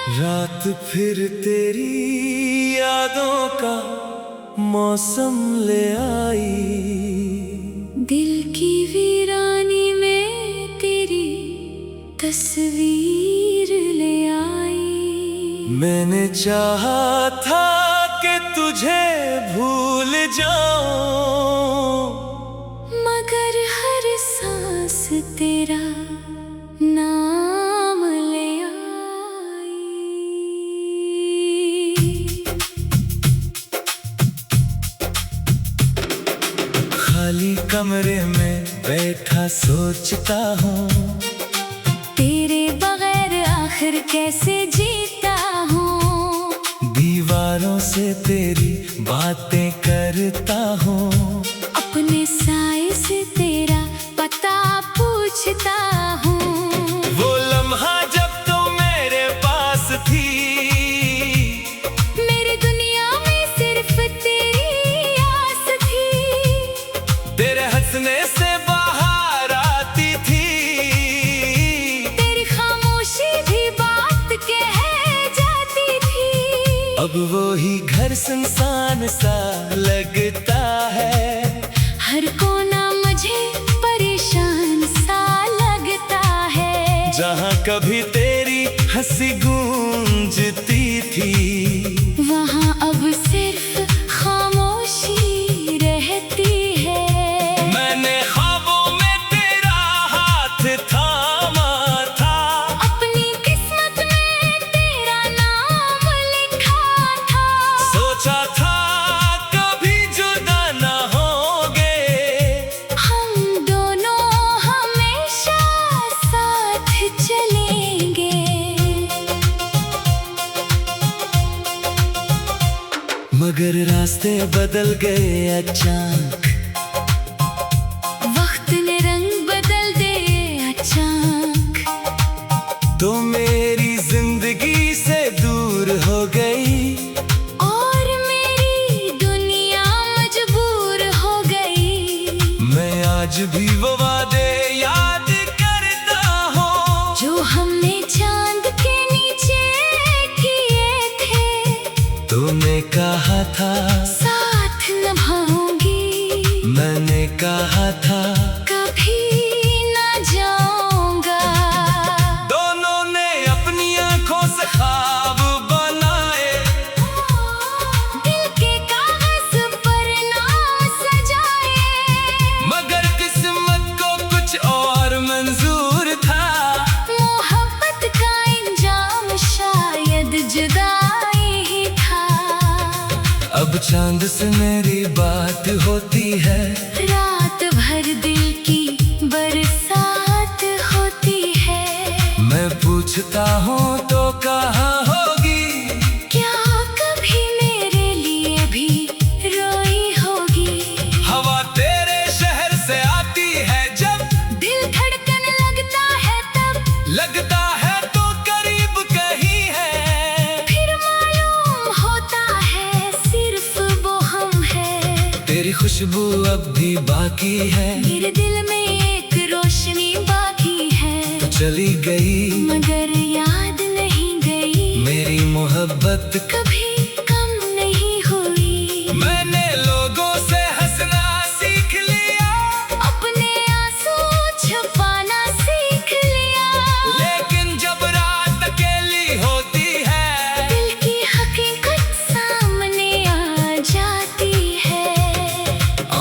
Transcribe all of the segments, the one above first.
रात फिर तेरी यादों का मौसम ले आई। दिल की वीरानी में तेरी तस्वीर ले आई। मैंने चाहा था कि तुझे भूल जाऊं, मगर हर सांस तेरा नाम ले आई। खाली कमरे में बैठा सोचता हूँ, तेरे बगैर आखिर कैसे जीता हूँ। दीवारों से तेरी बातें करता हूँ, अपने साए से तेरा पता पूछता हूँ। वो लम्हा जब तो मेरे पास थी, मेरी दुनिया में सिर्फ तेरी आस थी। तेरे हंसने से बाहर आती थी, तेरी खामोशी भी बात कह जाती थी। अब वो ही घर सुनसान सा लगता है, हर कोना मुझे परेशान सा लगता है। जहाँ कभी तेरी हंसी गूंजती थी, वहाँ अब सिर्फ खामोशी रहती है। मैंने ख्वाबों में तेरा हाथ थामा था, अपनी किस्मत में तेरा नाम लिखा था। सोचा था कभी जुदा न होंगे, हम दोनों हमेशा साथ चलेंगे। मगर रास्ते बदल गए अचानक, वक्त ने रंग बदल दे अचानक। तो मेरी जिंदगी से दूर हो गई, और मेरी दुनिया मजबूर हो गई। मैं आज भी वो वादे याद करता हूँ, जो हमने चांद के नीचे किए थे। तूने कहा था साथ निभाऊंगी, मैंने कहा था कभी ना जाऊंगा। दोनों ने अपनी आंखों से ख्वाब बनाए, दिल के कागज पर नाम सजाए। मगर किस्मत को कुछ और मंजूर था। मोहब्बत का इंजाम शायद जुदाई ही था। अब चांद से मेरी बात होती है, रात भर दिल की बरसात होती है। मैं पूछता हूँ तो कहाँ होगी, क्या कभी मेरे लिए भी रोई होगी। हवा तेरे शहर से आती है जब, दिल धड़कन लगता है तब, लगता है तो करीब कहीं है। फिर मालूम होता है सिर्फ वो हम है। तेरी खुशबू अब भी बाकी है, मेरे दिल में एक रोशनी बाकी है। चली गई मगर याद नहीं गई, मेरी मोहब्बत कभी कम नहीं हुई। मैंने लोगों से हंसना सीख लिया, अपने आंसू छुपाना सीख लिया। लेकिन जब रात अकेली होती है, दिल की हकीकत सामने आ जाती है।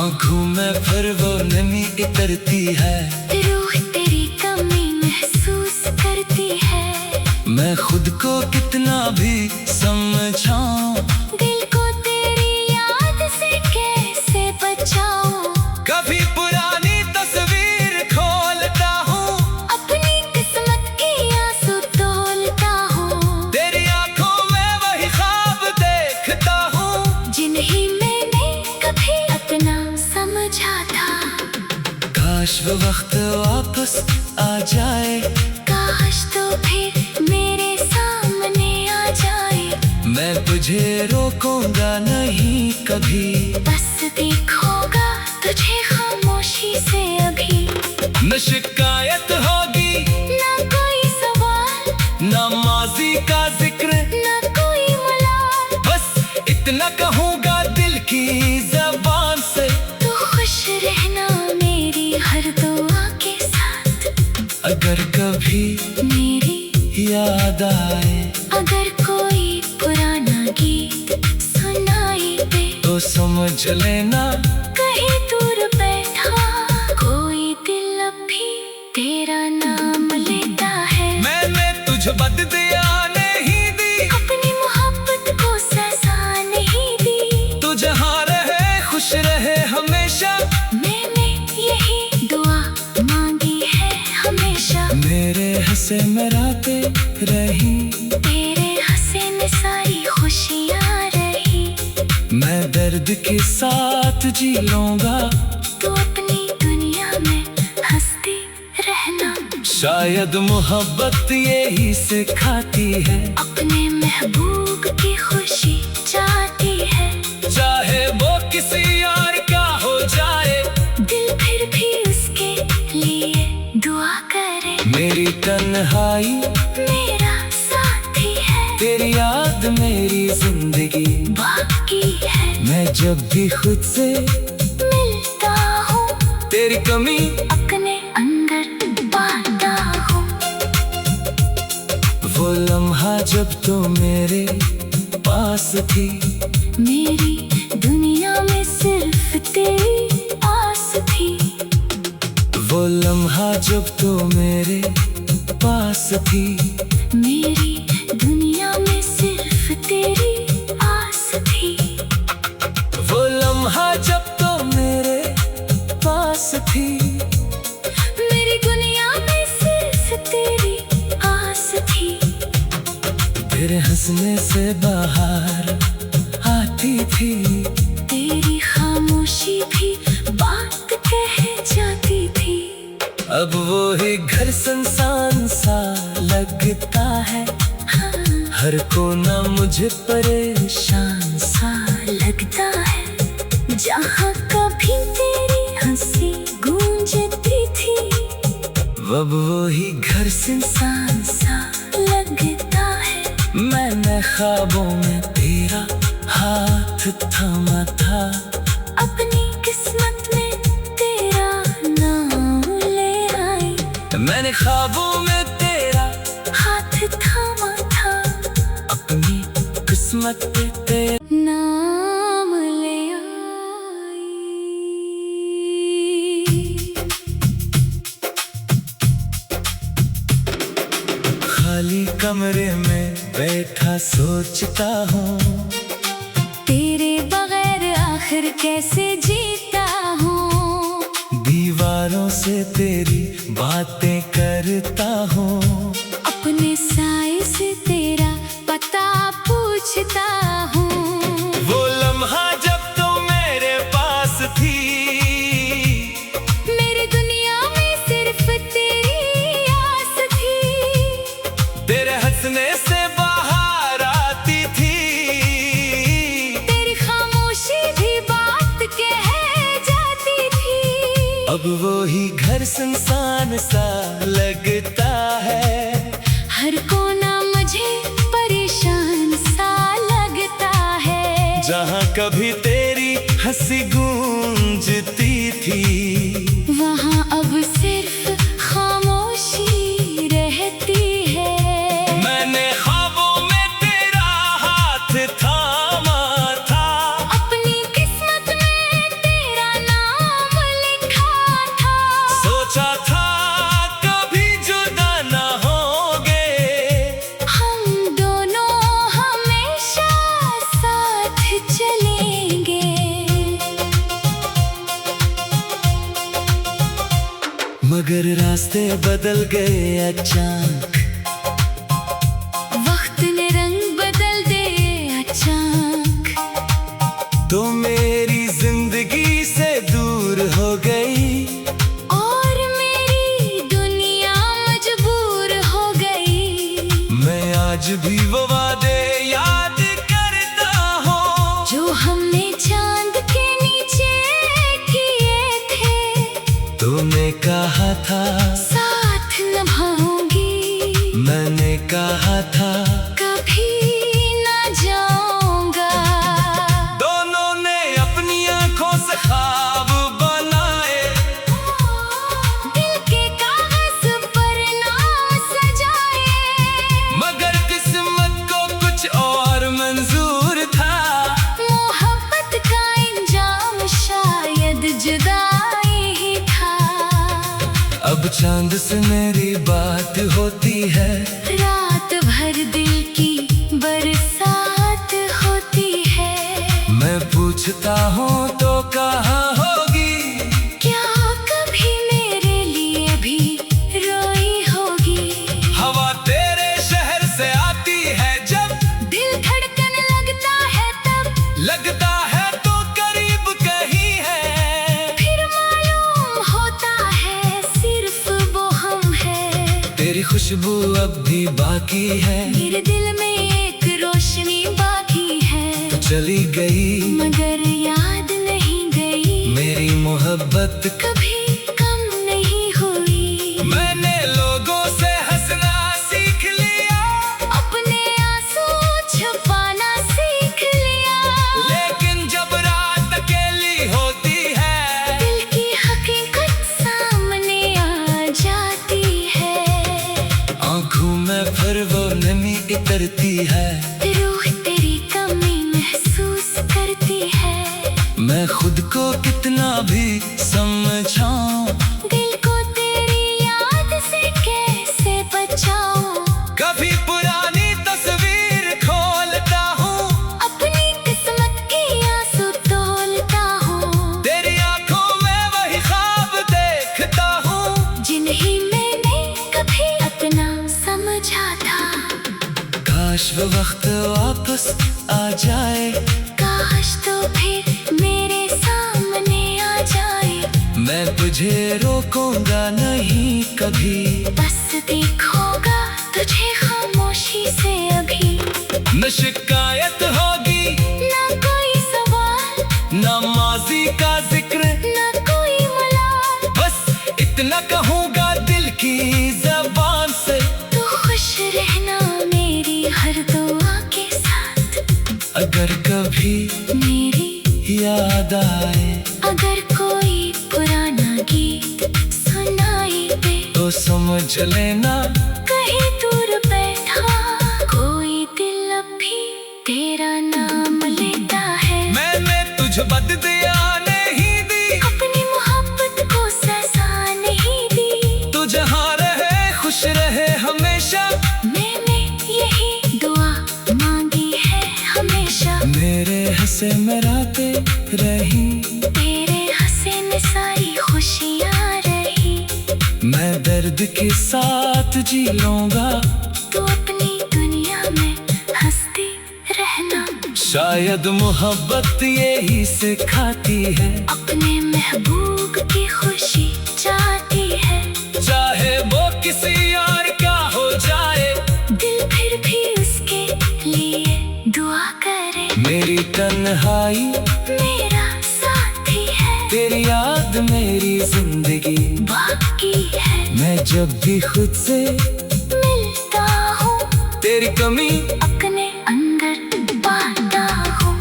आंखों में फिर वो नमी उतरती है, रूह तेरी कमी महसूस करती है। मैं खुद को कितना भी समझाऊं, दिल को तेरी याद से कैसे बचाऊं। कभी पुरानी तस्वीर खोलता हूँ, अपनी किस्मत की आंसू तोलता हूँ। तेरी आंखों में वही ख्वाब देखता हूँ, जिन्हें मैंने कभी अपना समझा था। काश वो वक्त वापस आ जाए, काश तो फिर मेरे सामने आ जाए। मैं तुझे रोकूंगा नहीं कभी, बस देखूंगा तुझे खामोशी से अभी। न शिकायत होगी ना कोई सवाल, ना माजी का जिक्र ना कोई मलाल, बस इतना कहूँगा दिल की जबान से। तू खुश रहना मेरी हर दुआ के साथ। अगर कभी मेरी याद आए, अगर कोई पुराना गीत सुनाई दे, तो समझ लेना कहीं दूर बैठा कोई दिल अब भी तेरा नाम लेता है। मैंने तुझ बद दिया नहीं दी, अपनी मोहब्बत को सजा नहीं दी। तू जहाँ रहे खुश रहे हमेशा, मैंने यही दुआ मांगी है हमेशा। मेरे हंसे में रातें रही, तेरे हंसे में सारी खुशियाँ रही। मैं दर्द के साथ जी लूंगा, तू अपनी दुनिया में हंसती रहना। शायद मोहब्बत यही सिखाती है, अपने महबूब की खुशी चाहती है। चाहे वो किसी और का हो जाए, दिल फिर भी उसके लिए दुआ करे। मेरी तन्हाई मेरा साथी है, तेरी याद मेरी जिंदगी बाकी है। मैं जब भी खुद से मिलता हूँ, तेरी कमी अपने अंदर पाता हूँ। वो लम्हा जब तो मेरे पास थी, मेरी दुनिया में सिर्फ तेरी आस थी। वो लम्हा जब तो मेरे पास थी, मेरी दुनिया में सिर्फ तेरी आस थी। वो लम्हा जब तो मेरे पास थी, मेरी दुनिया में सिर्फ तेरी आस थी। तेरे हंसने से बाहर आती थी, तेरी खामोशी भी बात कह जाती थी। अब वो ही घर सुनसान सा लगता है, हाँ, हर कोना मुझे परेशान सा लगता है। जहाँ कभी तेरी हंसी गूंजती थी, अब वो ही घर इंसान सा लगता है। मैंने ख्वाबों में तेरा हाथ थामा था, अपनी किस्मत में तेरा नाम ले आई। मैंने ख्वाबों में तेरा हाथ थामा था, अपनी किस्मत पे तेरा नाम ले आई। खाली कमरे में बैठा सोचता हूँ, तेरे बगैर आखिर कैसे जीता हूँ। दीवारों से तेरी बातें करता हूँ, अपने साए से तेरा पता पूछता हूँ। वो लम्हा जब तो मेरे पास थी, मेरी दुनिया में सिर्फ तेरी आस थी। तेरे हंसने से बाहर आती थी, तेरी खामोशी भी बात कह जाती थी। अब वो ही घर सुनसान सा लगता है, हर कोना मुझे परेशान सा लगता है। जहाँ कभी तेरी हंसी गूंजती थी, वहाँ अब सिर्फ खामोशी रहती है। मैंने ख्वाबों में तेरा हाथ थामा था, अपनी किस्मत में तेरा नाम लिखा था। सोचा था कभी जुदा न होंगे, हम दोनों हमेशा साथ चलेंगे। मगर रास्ते बदल गए अचानक, वक्त ने रंग बदल दे अचानक। तो मेरी जिंदगी से दूर हो गई, और मेरी दुनिया मजबूर हो गई। मैं आज भी वो वादे याद करता हूँ, जो हमने चांद के नीचे किए थे। तूने कहा था साथ निभाऊंगी, मैंने कहा था कभी ना जाऊंगा। दोनों ने अपनी आंखों से ख्वाब बनाए, दिल के कागज पर नाम सजाए, मगर किस्मत को कुछ और मंजूर था। मोहब्बत का इंजाम शायद जुदाई ही था। अब चांद से मेरी बात होती है, रात भर दिल की बरसात होती है। मैं पूछता हूँ तो कहाँ होगी, क्या कभी मेरे लिए भी रोई होगी? हवा तेरे शहर से आती है जब, दिल धड़कन लगता है तब, लगता है तो करीब कहीं है। फिर मालूम होता है सिर्फ वो हम है। तेरी खुशबू अब भी बाकी है, मेरे दिल में एक रोशनी बाकी है। चली गई मगर याद नहीं गई, मेरी मोहब्बत कभी कम नहीं हुई। मैंने लोगों से हंसना सीख लिया, अपने आंसू छुपाना सीख लिया। लेकिन जब रात अकेली होती है, दिल की हकीकत सामने आ जाती है। आंखों में फिर वो नमी उतरती है, रूह तेरी कमी महसूस करती है। मैं खुद को कितना भी समझाऊं, दिल को तेरी याद से कैसे बचाऊं? कभी पुरानी तस्वीर खोलता हूँ, अपनी किस्मत की आंसू तोलता हूँ। तेरी आंखों में वही ख्वाब देखता हूँ, जिन्हें मैंने कभी अपना समझा था। काश वो वक्त वापस आ जाए, काश तो फिर मेरे सामने आ जाए। मैं तुझे रोकूंगा नहीं कभी, बस देखूंगा तुझे खामोशी से अभी। न शिकायत होगी ना कोई सवाल, न माजी का जिक्र, ना कोई मलाल। बस इतना कहूंगा दिल की जबान से, तू खुश रहना मेरी हर दुआ के साथ। अगर कभी मेरी याद आए अगर कोई पुराना गीत सुनाई दे, तो समझ लेना कहीं दूर बैठा कोई दिल अब भी तेरा नाम लेता है। मैंने तुझ बद दिया नहीं दी, अपनी मोहब्बत को सजा नहीं दी। तू जहाँ रहे खुश रहे हमेशा, मैंने यही दुआ मांगी है हमेशा। मेरे हंसे में रातें रही, तेरे हंसे में सारी खुशियाँ रही। मैं दर्द के साथ जी लूंगा, तू अपनी दुनिया में हंसती रहना। शायद मोहब्बत यही सिखाती है, अपने महबूब की खुशी चाहती है। चाहे वो किसी और का हो जाए, दिल फिर भी उसके लिए दुआ करे। मेरी तन्हाई मेरा साथी है, तेरी याद मेरी जिंदगी बाकी है। मैं जब भी खुद से मिलता हूँ, तेरी कमी अपने अंदर पाता हूँ।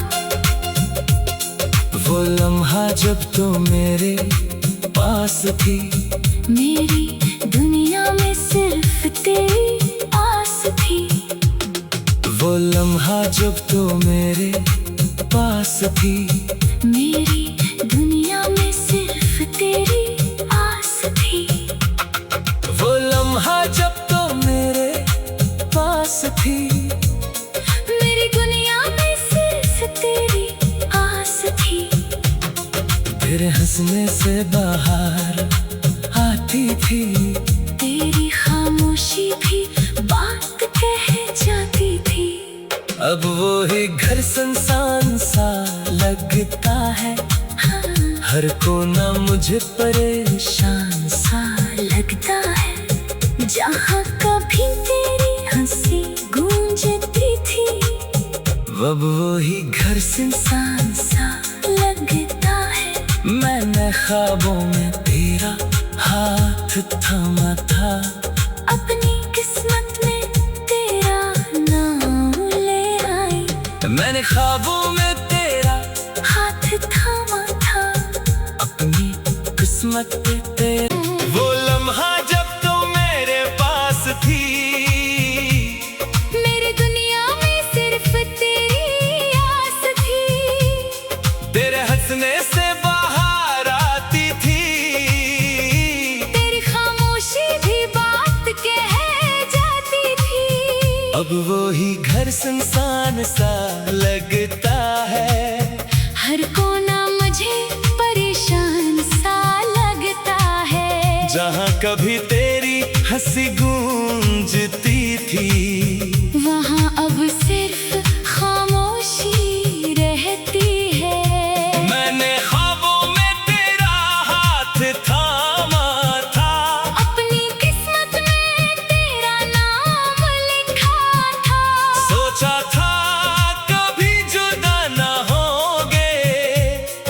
वो लम्हा जब तो मेरे पास थी, मेरी दुनिया में सिर्फ तेरी आस थी। वो लम्हा जब तो मेरे पास थी, मेरी दुनिया में सिर्फ तेरी आस थी। वो लम्हा जब तो मेरे पास थी, मेरी दुनिया में सिर्फ तेरी आस थी। तेरे हंसने से बाहर आती थी, तेरी खामोशी भी बात कह जाती थी। अब वो ही घर सुनसान सा लगता है, हाँ, हर कोना मुझे परेशान सा लगता है। जहाँ कभी तेरी हंसी गूंजती थी, अब वो ही घर सुनसान सा लगता है। मैंने ख्वाबों में तेरा हाथ थामा था, अपनी किस्मत में ख्वाबों में तेरा हाथ थामा था, अपनी किस्मत पे तेरा। वो लम्हा जब तो मेरे पास थी, मेरी दुनिया में सिर्फ तेरी आस थी। तेरे हंसने से बाहर आती थी, तेरी खामोशी भी बात कह जाती थी। अब वो ही घर सुनसान सा लगता है, हर कोना मुझे परेशान सा लगता है। जहाँ कभी तेरी हंसी गूंजती थी, वहाँ अब सिर्फ खामोशी रहती है। मैंने ख्वाबों में तेरा हाथ थामा था, अपनी किस्मत में तेरा नाम लिखा था। सोचा था कभी जुदा न होंगे,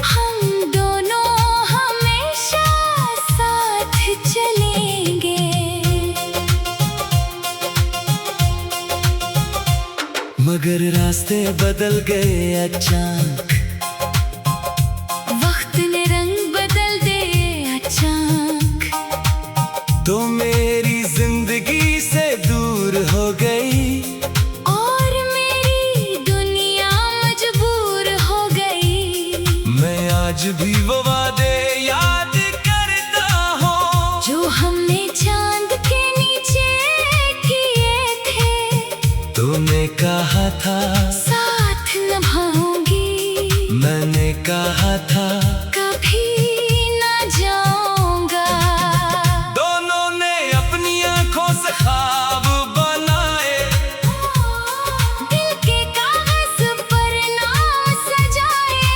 हम दोनों हमेशा साथ चलेंगे। मगर रास्ते बदल गए अचानक, वक्त ने रंग बदल दे अचानक। तो मेरी जिंदगी से दूर हो गई, और मेरी दुनिया मजबूर हो गई। मैं आज भी वो वादे याद करता हूँ, जो हमने चांद के नीचे किए थे। तूने कहा था साथ निभाऊंगी, मैंने कहा था कभी ना जाऊंगा। दोनों ने अपनी आंखों से ख्वाब बनाए, दिल के कागज पर नाम सजाए।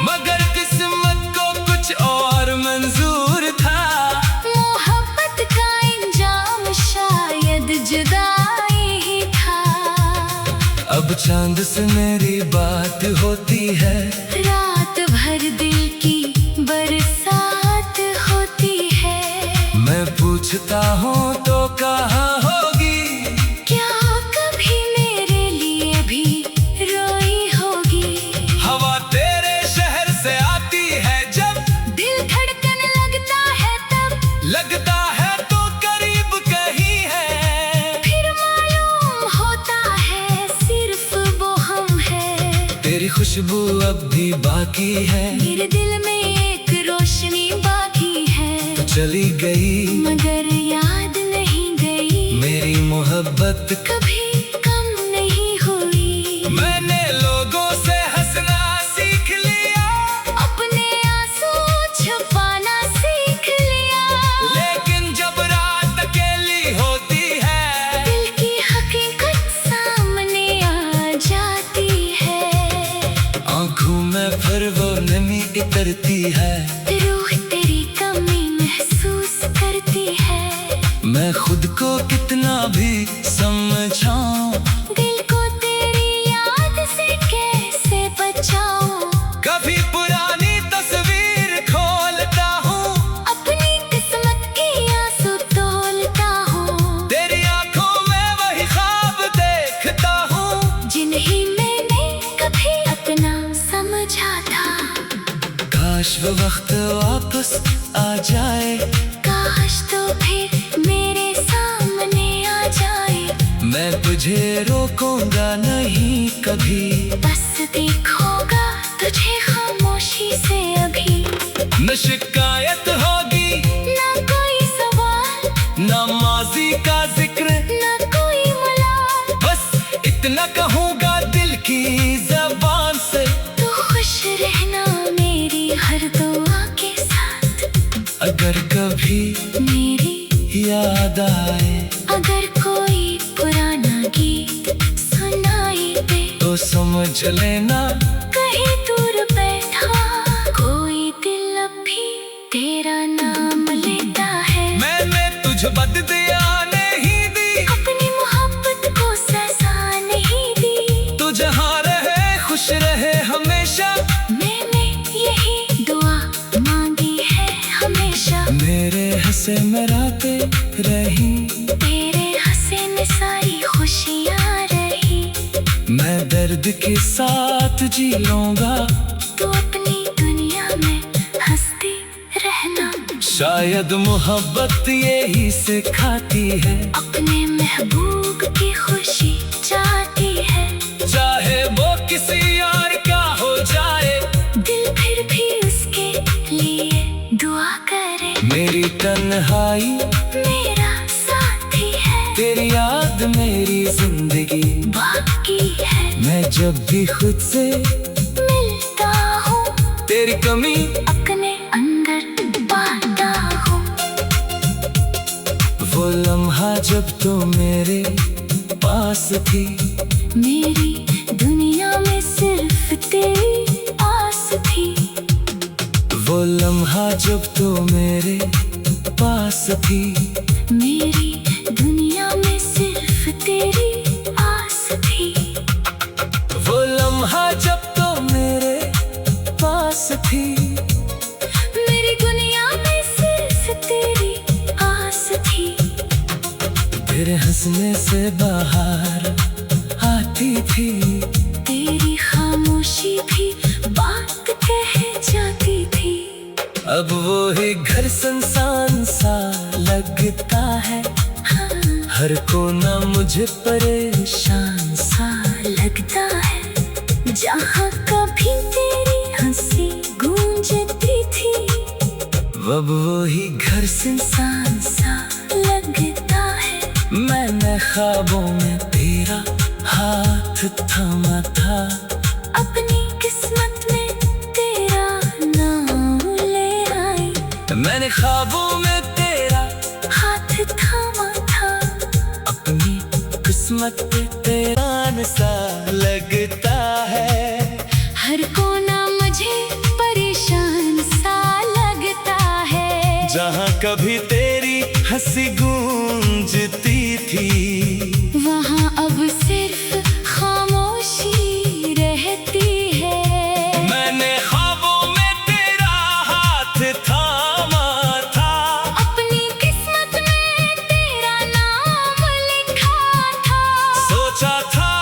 मगर किस्मत को कुछ और मंजूर था। मोहब्बत का इंजाम शायद जुदाई ही था। अब चांद से मेरी बात होती है, रात भर दिल की बरसात होती है। मैं पूछता हूँ तो कहाँ होगी, क्या कभी मेरे लिए भी रोई होगी। हवा तेरे शहर से आती है जब, दिल धड़कन लगता है तब, लगता है तो करीब कहीं है। फिर मालूम होता है सिर्फ वो हम है। तेरी खुशबू अब भी बाकी है, मेरे दिल में एक रोशनी बाकी है। तो चली गई मगर याद नहीं गई, मेरी मोहब्बत। कभी कम नहीं हुई। मैंने लोगों से हंसना सीख लिया, अपने आंसू छुपाना सीख लिया। लेकिन जब रात अकेली होती है, दिल की हकीकत सामने आ जाती है। आंखों में फिर वो नमी उतरती है, रूह तेरी कमी महसूस करती है। मैं खुद को कितना भी समझाऊं, दिल को तेरी याद से कैसे बचाऊं। कभी पुरानी तस्वीर खोलता हूँ, अपनी किस्मत की आंसू तोलता हूँ। तेरी आंखों में वही ख्वाब देखता हूँ, जिन्हें मैंने कभी अपना समझा था। काश वो वक्त वापस आ जाए, काश तो फिर मेरे सामने आ जाए। मैं तुझे रोकूंगा नहीं कभी, बस देखूंगा तुझे खामोशी से अभी। न शिकायत होगी ना कोई सवाल, न माजी का जिक्र, ना कोई मलाल। बस इतना कहूँगा दिल की जबान से, तू खुश रहना मेरी हर दुआ के साथ। अगर कभी मेरी याद आए, अगर कोई पुराना गीत सुनाई दे, तो समझ लेना कहीं दूर बैठा कोई दिल अब भी तेरा नाम लेता है। मैंने तुझ बददिया नहीं दी, अपनी मोहब्बत को सजा नहीं दी। तू जहाँ रहे खुश रहे हमेशा, मैंने यही दुआ मांगी है हमेशा। मेरे हंसे मराते रही, तेरे हंसे में सारी खुशियाँ रही। मैं मैं दर्द के साथ जी लूंगा। तू अपनी दुनिया में हंसती रहना। शायद मोहब्बत यही सिखाती है, अपने महबूब की खुशी चाहती है। चाहे वो किसी और का हो जाए, दिल फिर भी उसके लिए दुआ करे। मेरी तन्हाई मेरा साथी है, तेरी याद मेरी जिंदगी बाकी है। मैं जब भी खुद से मिलता हूँ, तेरी कमी अपने अंदर पाता हूँ। वो लम्हा जब तो मेरे पास थी, मेरी दुनिया में सिर्फ तेरी आस थी। वो लम्हा जब तो मेरे पास थी, मेरी दुनिया में सिर्फ तेरी आस थी। वो लम्हा जब तो मेरे पास थी, मेरी दुनिया में सिर्फ तेरी आस थी। तेरे हंसने से बाहर आती थी, तेरी खामोशी भी बात कह जाती थी। अब वो ही घर सुनसान सा लगता है, हाँ, हर कोना मुझे परेशान सा लगता है। जहाँ कभी तेरी हंसी गूंजती थी, अब वो ही घर इंसान सा लगता है। मैंने ख्वाबों में तेरा हाथ थामा था, अपनी किस्मत में तेरा नाम ले आई। मैंने ख्वाबों में तेरा हाथ थामा था, अपनी किस्मत पे तेरा सा लगता है। हर कोना मुझे परेशान सा लगता है। जहाँ कभी तेरी हंसी गूंजती थी, वहाँ अब सिर्फ खामोशी रहती है। मैंने ख्वाबों में तेरा हाथ थामा था, अपनी किस्मत में तेरा नाम लिखा था। सोचा था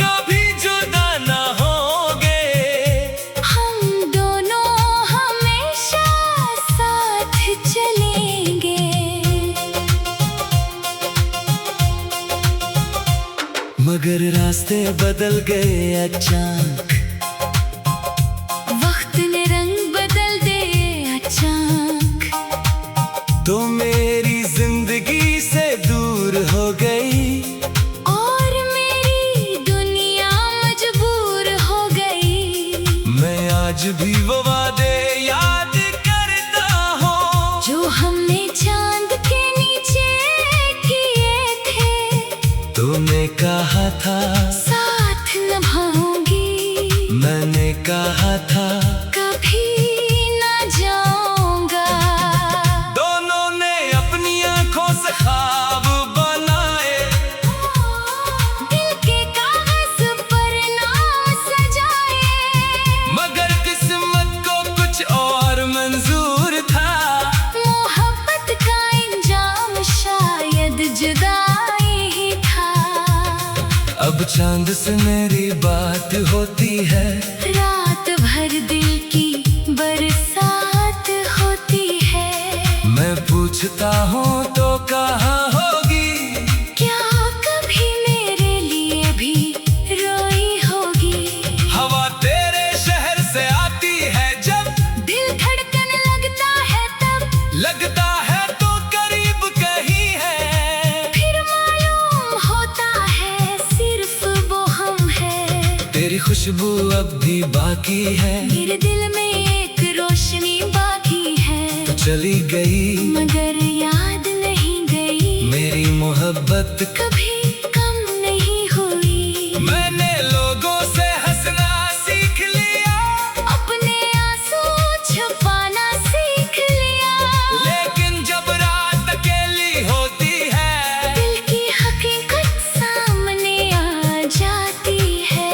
कभी जुदा न होंगे, हम दोनों हमेशा साथ चलेंगे। मगर रास्ते बदल गए अचानक, वक्त ने रंग बदल दे अचानक। तो मेरी जिंदगी से दूर हो गई, और मेरी दुनिया मजबूर हो गई। मैं आज भी वो वादे याद करता हूँ, जो हमने चांद के नीचे किए थे। तूने कहा था साथ निभाऊंगी, मैंने कहा था कभी ना जाऊंगा। दोनों ने अपनी आंखों से ख्वाब बनाए, दिल के कागज पर नाम सजाए। मगर किस्मत को कुछ और मंजूर था। मोहब्बत का इंजाम शायद जुदाई ही था। अब चांद से मेरी बात होती है, रात भर दिल की बरसात होती है। मैं पूछता हूँ तो कहाँ होगी, क्या कभी मेरे लिए भी रोई होगी। हवा तेरे शहर से आती है जब, दिल धड़कन लगता है तब, लगता है तो करीब कहीं है। फिर मालूम होता है सिर्फ वो हम है। तेरी खुशबू अब भी बाकी है, मेरे दिल में एक रोशनी बाकी है। तो चली गई मगर याद नहीं गई, मेरी मोहब्बत कभी कम नहीं हुई। मैंने लोगों से हंसना सीख लिया, अपने आंसू छुपाना सीख लिया। लेकिन जब रात अकेली होती है, दिल की हकीकत सामने आ जाती है।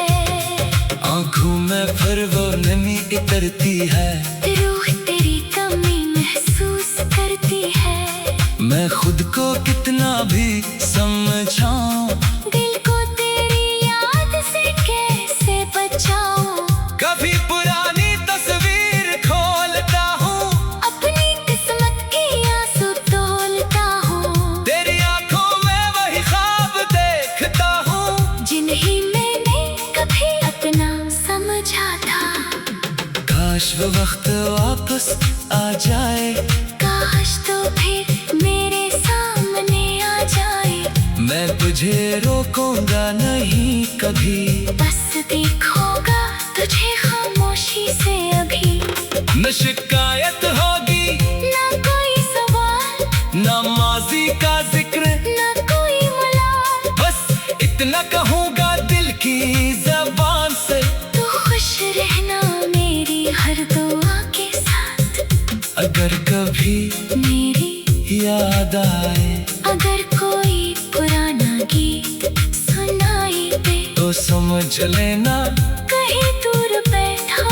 आंखों में फिर वो नमी इतरती है। रूह तेरी कमी महसूस करती है। मैं खुद को कितना भी समझाऊं, दिल को तेरी याद से ही मैंने कभी अपना समझा था। काश वो वक्त वापस आ जाए, काश तो फिर मेरे सामने आ जाए। मैं तुझे रोकूंगा नहीं कभी, बस देखूंगा तुझे खामोशी से अभी। न शिकायत होगी ना कोई सवाल, न माजी का जिक्र, ना कोई मलाल। बस इतना कहूंगा दिल की जबान से, तू खुश रहना मेरी हर दुआ के साथ। अगर कभी मेरी याद आए, अगर कोई पुराना गीत सुनाई दे, तो समझ लेना कहीं दूर बैठा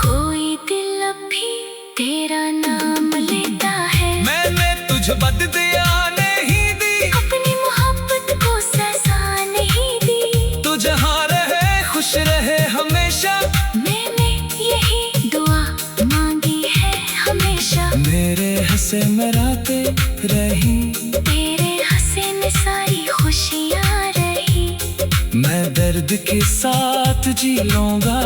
कोई दिल अब भी तेरा नाम लेता है। मैंने तुझ बद दिया नहीं दी, अपनी मोहब्बत को सजा नहीं दी। तू जहाँ रहे खुश रहे हमेशा, मैंने यही दुआ मांगी है हमेशा। मेरे हंसे मराते रही, तेरे हंसे में सारी खुशियाँ रही। मैं दर्द के साथ जी लूंगा,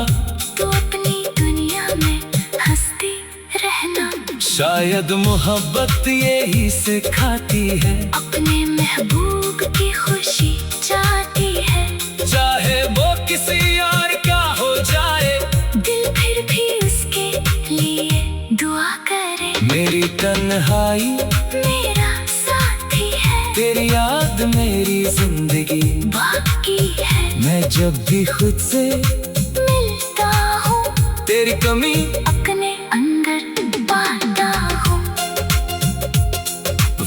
तू अपनी दुनिया में हंसती रहना। शायद मोहब्बत यही सिखाती है, अपने महबूब की खुशी चाहती है। चाहे वो किसी और का हो जाए, दिल फिर भी उसके लिए दुआ करे। मेरी तन्हाई मेरा साथी है, तेरी याद मेरी जिंदगी बाकी है। मैं जब भी खुद से मिलता हूँ, तेरी कमी अपने अंदर पाता हूँ।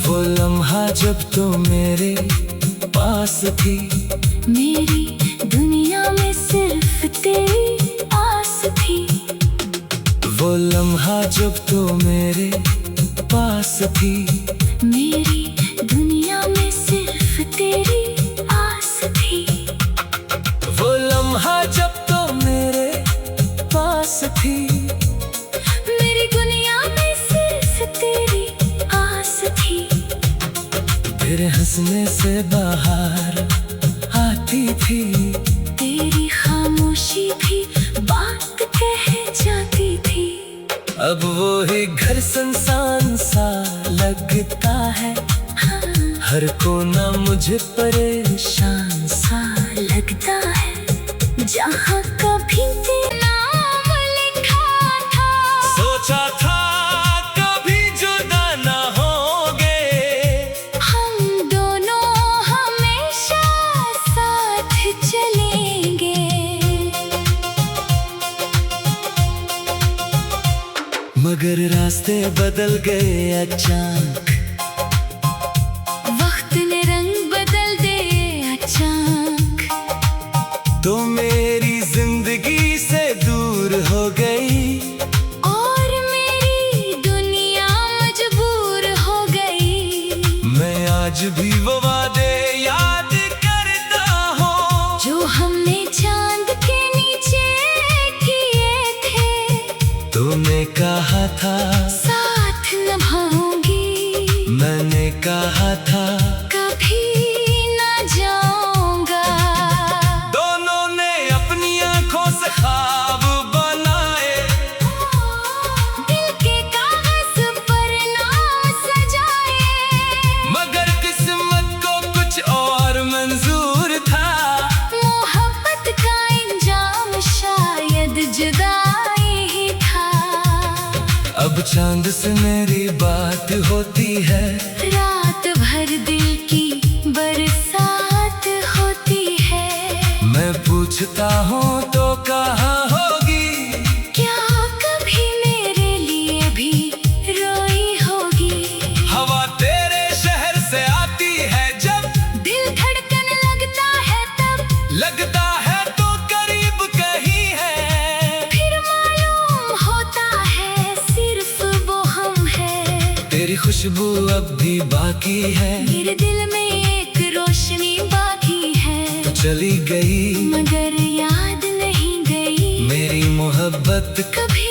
वो लम्हा जब तो मेरे पास थी, मेरी दुनिया में सिर्फ तेरी आस थी। वो लम्हा जब तो मेरे पास थी, मेरी दुनिया में सिर्फ तेरी आस थी। वो लम्हा जब तो मेरे पास थी, मेरी दुनिया में सिर्फ तेरी आस थी। तेरे हंसने से बाहर आती थी, तेरी खामोशी भी बात कह जाती थी। अब वो ही घर सुनसान सा लगता है, हाँ, हर कोना मुझे परेशान सा लगता है। जहाँ कभी तेरा नाम लिखा था, सोचा था कभी जुदा ना होंगे, हम दोनों हमेशा साथ चलेंगे। मगर रास्ते बदल गए अचानक, वक्त ने रंग बदल दे अचानक। तो मेरी जिंदगी से दूर हो गई, और मेरी दुनिया मजबूर हो गई। मैं आज भी वो वादे याद करता हूँ, जो हमने चांद के नीचे किए थे। तूने कहा था साथ निभाऊंगी, मैंने कहा था कभी ना जाऊंगा। दोनों ने अपनी आंखों से ख्वाब बनाए, दिल के कागज पर नाम सजाए। मगर किस्मत को कुछ और मंजूर था। मोहब्बत का इंजाम शायद जुदाई ही था। अब चांद से मेरी बात होती है, रात भर दिल की बरसात होती है। मैं पूछता हूँ तो कहाँ होगी, क्या कभी मेरे लिए भी रोई होगी। हवा तेरे शहर से आती है जब, दिल धड़कन लगता है तब, लगता है तो करीब कहीं है। फिर मालूम होता है सिर्फ वो हम है। तेरी खुशबू अब भी बाकी है, मेरे दिल में एक रोशनी बाकी है। तू चली गई मगर याद नहीं गई मेरी मोहब्बत कभी